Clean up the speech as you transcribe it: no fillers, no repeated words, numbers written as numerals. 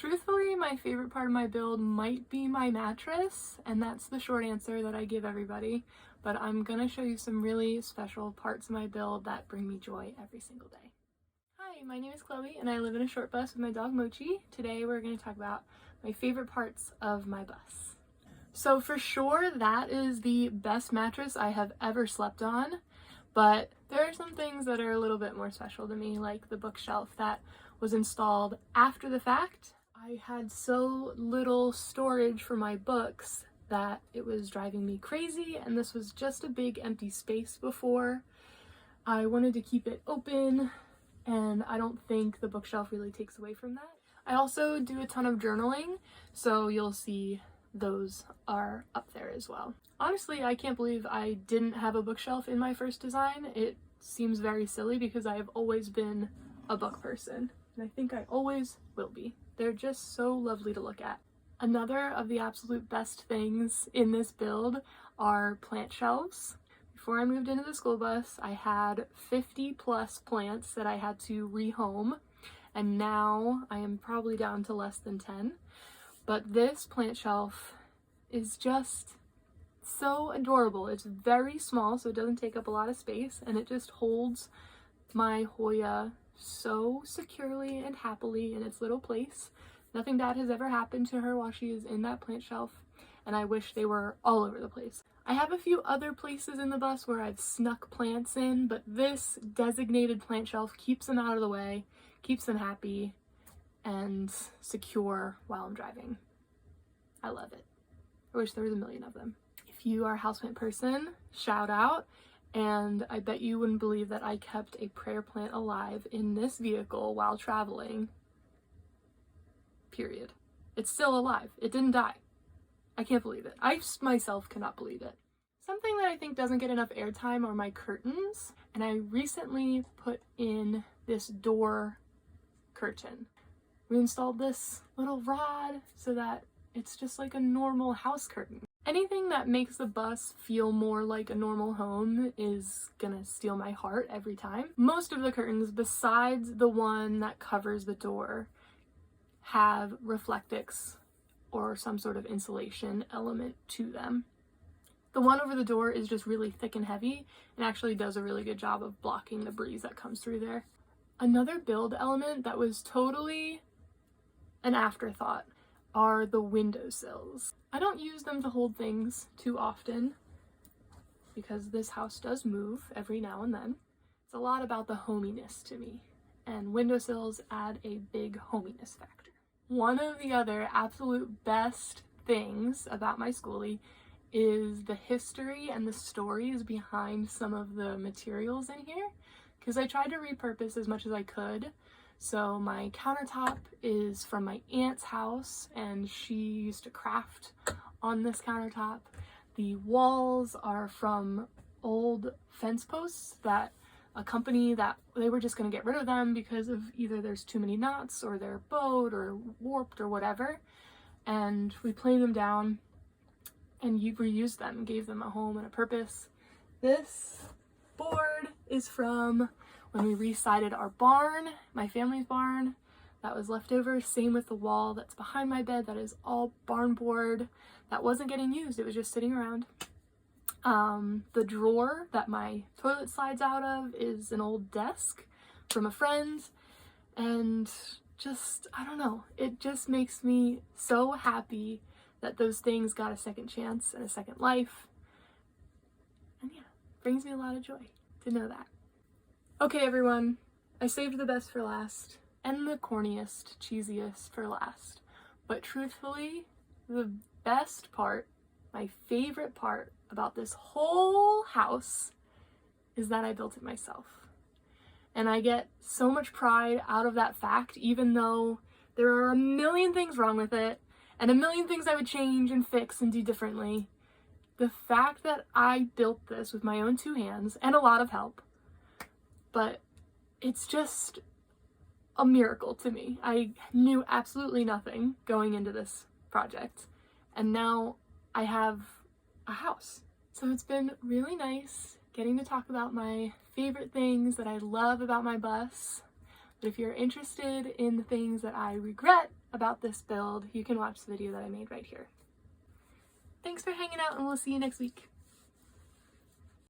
Truthfully, my favorite part of my build might be my mattress, and that's the short answer that I give everybody, but I'm gonna show you some really special parts of my build that bring me joy every single day. Hi, my name is Chloe, and I live in a short bus with my dog Mochi. Today we're going to talk about my favorite parts of my bus. So for sure, that is the best mattress I have ever slept on, but there are some things that are a little bit more special to me, like the bookshelf that was installed after the fact. I had so little storage for my books that it was driving me crazy, and this was just a big empty space before. I wanted to keep it open, and I don't think the bookshelf really takes away from that. I also do a ton of journaling, so you'll see those are up there as well. Honestly, I can't believe I didn't have a bookshelf in my first design. It seems very silly because I have always been a book person, and I think I always will be. They're just so lovely to look at. Another of the absolute best things in this build are plant shelves. Before I moved into the school bus, I had 50 plus plants that I had to rehome, and now I am probably down to less than 10. But this plant shelf is just so adorable. It's very small, so it doesn't take up a lot of space, and it just holds my Hoya so securely and happily in its little place. Nothing bad has ever happened to her while she is in that plant shelf, and I wish they were all over the place. I have a few other places in the bus where I've snuck plants in, but this designated plant shelf keeps them out of the way, keeps them happy and secure while I'm driving. I love it. I wish there was a million of them. If you are a houseplant person, shout out. And I bet you wouldn't believe that I kept a prayer plant alive in this vehicle while traveling. Period. It's still alive. It didn't die. I can't believe it. I myself cannot believe it. Something that I think doesn't get enough airtime are my curtains, and I recently put in this door curtain. We installed this little rod so that it's just like a normal house curtain. Anything that makes the bus feel more like a normal home is gonna steal my heart every time. Most of the curtains, besides the one that covers the door, have reflectix or some sort of insulation element to them. The one over the door is just really thick and heavy and actually does a really good job of blocking the breeze that comes through there. Another build element that was totally an afterthought are the windowsills. I don't use them to hold things too often because this house does move every now and then. It's a lot about the hominess to me, and windowsills add a big hominess factor. One of the other absolute best things about my Skoolie is the history and the stories behind some of the materials in here, because I tried to repurpose as much as I could. So my countertop is from my aunt's house, and she used to craft on this countertop. The walls are from old fence posts that a company that they were just going to get rid of them because of either there's too many knots or they're bowed or warped or whatever. And we planed them down and you reused them, gave them a home and a purpose. This board is from when we re-sided our barn, my family's barn, that was left over. Same with the wall that's behind my bed, that is all barn board. That wasn't getting used, it was just sitting around. The drawer that my toilet slides out of is an old desk from a friend, and just, I don't know, it just makes me so happy that those things got a second chance and a second life. And yeah, brings me a lot of joy to know that. Okay everyone, I saved the best for last, and the corniest, cheesiest for last. But truthfully, the best part, my favorite part about this whole house is that I built it myself. And I get so much pride out of that fact, even though there are a million things wrong with it, and a million things I would change and fix and do differently. The fact that I built this with my own two hands, and a lot of help, but it's just a miracle to me. I knew absolutely nothing going into this project, and now I have a house. So it's been really nice getting to talk about my favorite things that I love about my bus, But if you're interested in the things that I regret about this build, you can watch the video that I made right here. Thanks for hanging out, and we'll see you next week.